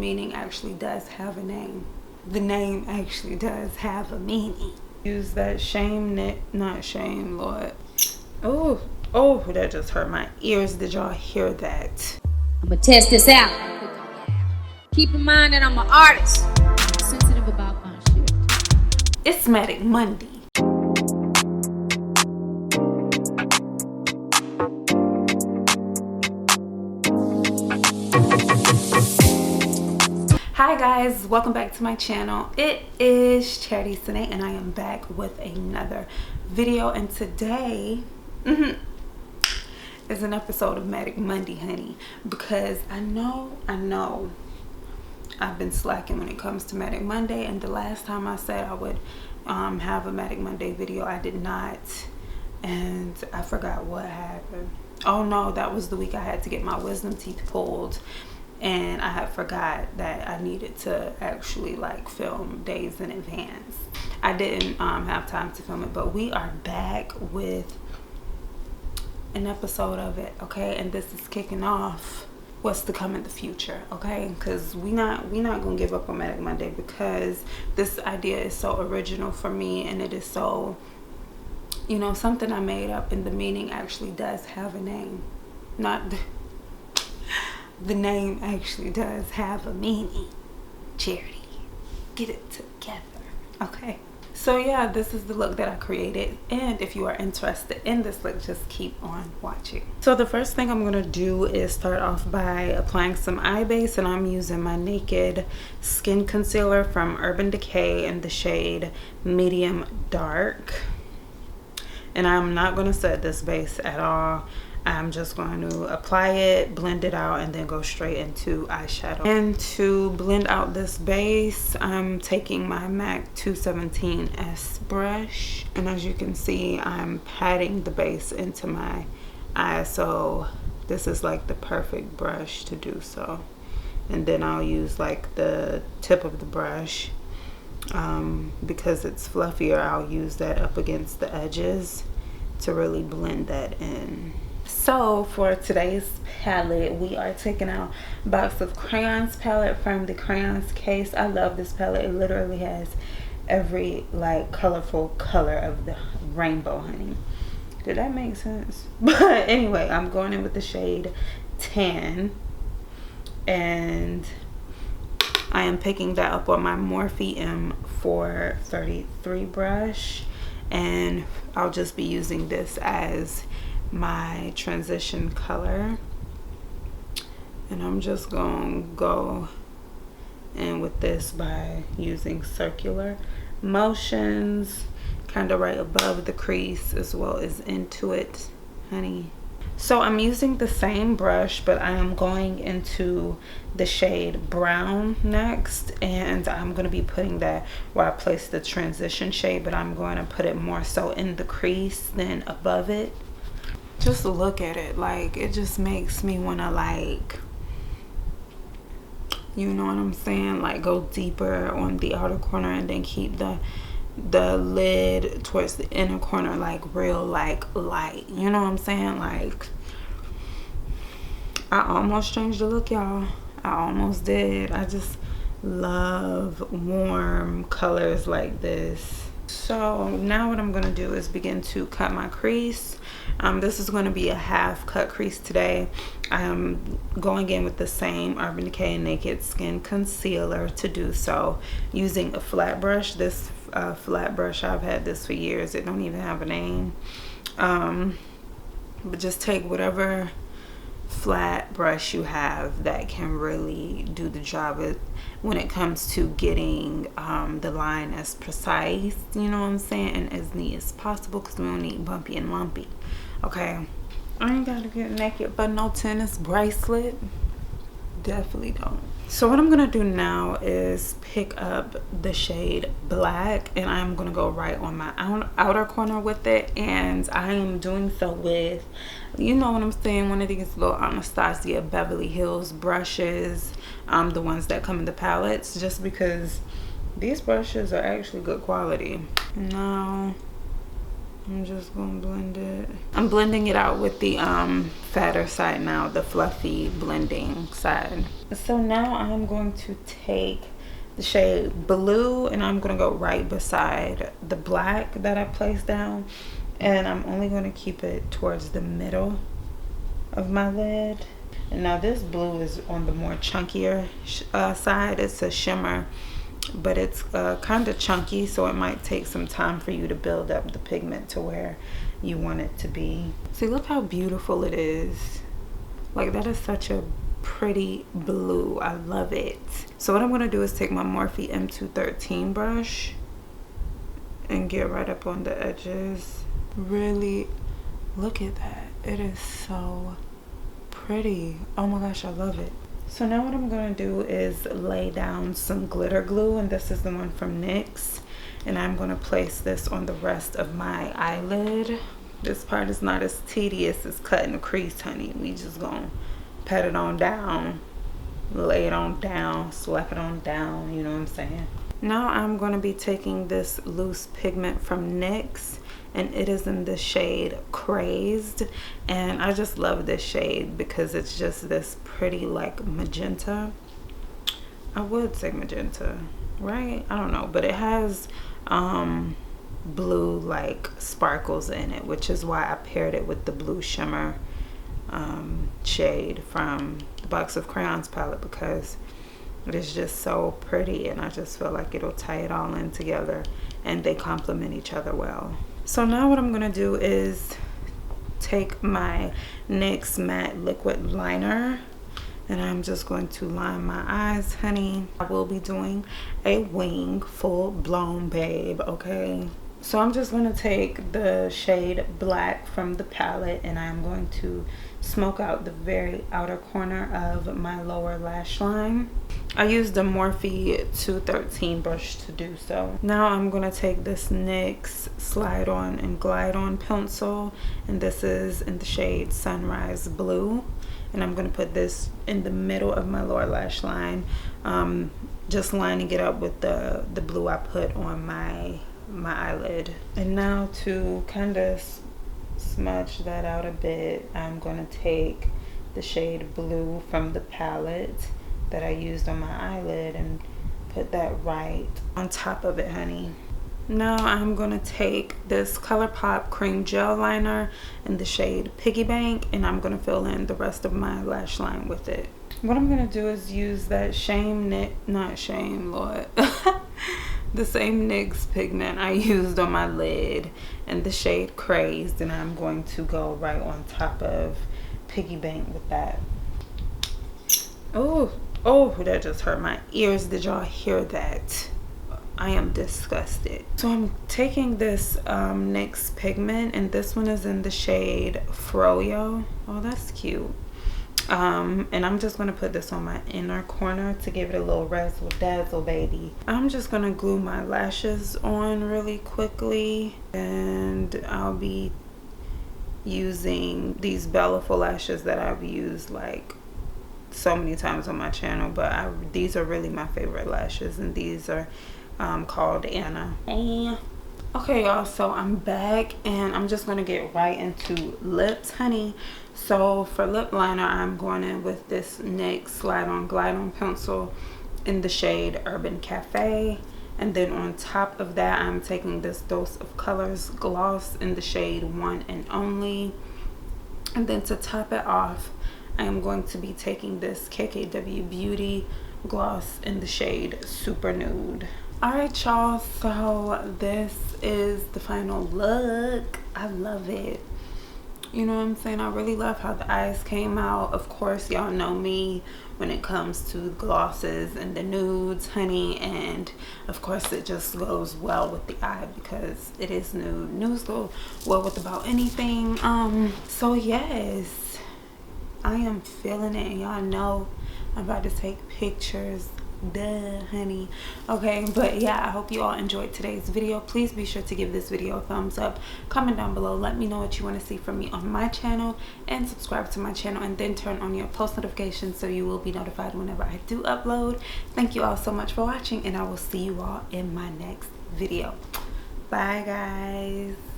meaning actually does have a name. The name actually does have a meaning. Use that not shame, Lord. Oh, that just hurt my ears. Did y'all hear that? I'm gonna test this out. Keep in mind that I'm an artist. I'm sensitive about my shit. It's MATIC Monday. Hi guys, welcome back to my channel. It is Chariti and I am back with another video, and today is an episode of MATIC Monday, honey, because I know I've been slacking when it comes to MATIC Monday, and the last time I said I would have a MATIC Monday video, I did not, and I forgot what happened. Oh no, that was the week I had to get my wisdom teeth pulled, and I had forgot that I needed to actually like film days in advance. I didn't have time to film it, but we are back with an episode of it, okay? And this is kicking off what's to come in the future, okay? Because we not gonna give up on MATIC Monday, because this idea is so original for me, and it is so, you know, something I made up, and the meaning actually does have a name. Not the name actually does have a meaning. Charity, get it together, okay? So yeah, this is the look that I created, and if you are interested in this look, just keep on watching. So the first thing I'm gonna do is start off by applying some eye base, and I'm using my Naked Skin Concealer from Urban Decay in the shade Medium Dark. And I'm not gonna set this base at all. I'm just going to apply it, blend it out, and then go straight into eyeshadow. And to blend out this base, I'm taking my MAC 217S brush. And as you can see, I'm patting the base into my eye. So this is like the perfect brush to do so. And then I'll use like the tip of the brush. Because it's fluffier, I'll use that up against the edges to really blend that in. So for today's palette, we are taking out Box of Crayons palette from the Crayons case. I love this palette. It literally has every like colorful color of the rainbow, honey. Did that make sense? But anyway, I'm going in with the shade Tan, and I am picking that up on my Morphe M433 brush, and I'll just be using this as my transition color. And I'm just gonna go in with this by using circular motions kind of right above the crease as well as into it, honey. So I'm using the same brush, but I am going into the shade Brown next, and I'm going to be putting that where I placed the transition shade, but I'm going to put it more so in the crease than above it. Just look at it, like it just makes me want to, like, you know what I'm saying, like go deeper on the outer corner and then keep the lid towards the inner corner like real like light, you know what I'm saying? Like I almost changed the look, y'all. I almost did. I just love warm colors like this. So now what I'm going to do is begin to cut my crease. This is going to be a half cut crease today. I am going in with the same Urban Decay Naked Skin Concealer to do so, using a flat brush. This flat brush, I've had this for years. It don't even have a name. But just take whatever flat brush you have that can really do the job when it comes to getting the line as precise, you know what I'm saying, and as neat as possible, because we don't need bumpy and lumpy, okay? I ain't gotta get naked but no tennis bracelet. Definitely don't. So what I'm gonna do now is pick up the shade Black, and I'm gonna go right on my outer corner with it, and I am doing so with, you know what I'm saying, one of these little Anastasia Beverly Hills brushes, the ones that come in the palettes, just because these brushes are actually good quality. Now I'm just gonna blend it. I'm blending it out with the fatter side now, the fluffy blending side. So now I'm going to take the shade Blue and I'm gonna go right beside the black that I placed down, and I'm only gonna keep it towards the middle of my lid. And now this blue is on the more chunkier side. It's a shimmer, but it's kind of chunky, so it might take some time for you to build up the pigment to where you want it to be. See, look how beautiful it is. Like, that is such a pretty blue. I love it. So what I'm going to do is take my Morphe M213 brush and get right up on the edges. Really look at that. It is so pretty. Oh my gosh, I love it. So now what I'm going to do is lay down some glitter glue, and this is the one from NYX, and I'm going to place this on the rest of my eyelid. This part is not as tedious as cutting a crease, honey. We just going to pat it on down, lay it on down, slap it on down, you know what I'm saying? Now I'm going to be taking this loose pigment from NYX, and it is in the shade Crazed, and I just love this shade because it's just this pretty like magenta. I would say magenta, right? I don't know, but it has blue like sparkles in it, which is why I paired it with the blue shimmer shade from the Box of Crayons palette, because it is just so pretty, and I just feel like it'll tie it all in together, and they complement each other well. So now what I'm gonna do is take my NYX matte liquid liner, and I'm just going to line my eyes, honey. I will be doing a wing, full blown babe, okay? So I'm just gonna take the shade Black from the palette, and I'm going to smoke out the very outer corner of my lower lash line. I used the Morphe 213 brush to do so. Now I'm gonna take this NYX Slide On and Glide On pencil, and this is in the shade Sunrise Blue, and I'm gonna put this in the middle of my lower lash line, just lining it up with the blue I put on my eyelid. And now to kind of smudge that out a bit, I'm going to take the shade Blue from the palette that I used on my eyelid and put that right on top of it, honey. Now I'm going to take this ColourPop cream gel liner in the shade Piggy Bank, and I'm going to fill in the rest of my lash line with it. What I'm going to do is use that the same NYX pigment I used on my lid in the shade Crazed, and I'm going to go right on top of Piggy Bank with that. Oh, that just hurt my ears. Did y'all hear that? I am disgusted. So I'm taking this NYX pigment, and this one is in the shade Froyo. Oh, that's cute. And I'm just going to put this on my inner corner to give it a little razzle dazzle, baby. I'm just going to glue my lashes on really quickly, and I'll be using these Bellaful lashes that I've used like so many times on my channel, but these are really my favorite lashes, and these are called Anna. Okay, y'all, so I'm back, and I'm just going to get right into lips, honey. So for lip liner, I'm going in with this NYX Slide On Glide On pencil in the shade Urban Cafe. And then on top of that, I'm taking this Dose of Colors gloss in the shade One and Only. And then to top it off, I am going to be taking this KKW Beauty gloss in the shade Super Nude. Alright, y'all, so this is the final look. I love it. You know what I'm saying? I really love how the eyes came out. Of course, y'all know me when it comes to glosses and the nudes, honey. And of course, it just goes well with the eye because it is nude. Nudes go well with about anything. So yes, I am feeling it. And y'all know I'm about to take pictures. Duh, honey. Okay, but yeah, I hope you all enjoyed today's video. Please be sure to give this video a thumbs up, comment down below, let me know what you want to see from me on my channel, and subscribe to my channel, and then turn on your post notifications so you will be notified whenever I do upload. Thank you all so much for watching, and I will see you all in my next video. Bye, guys.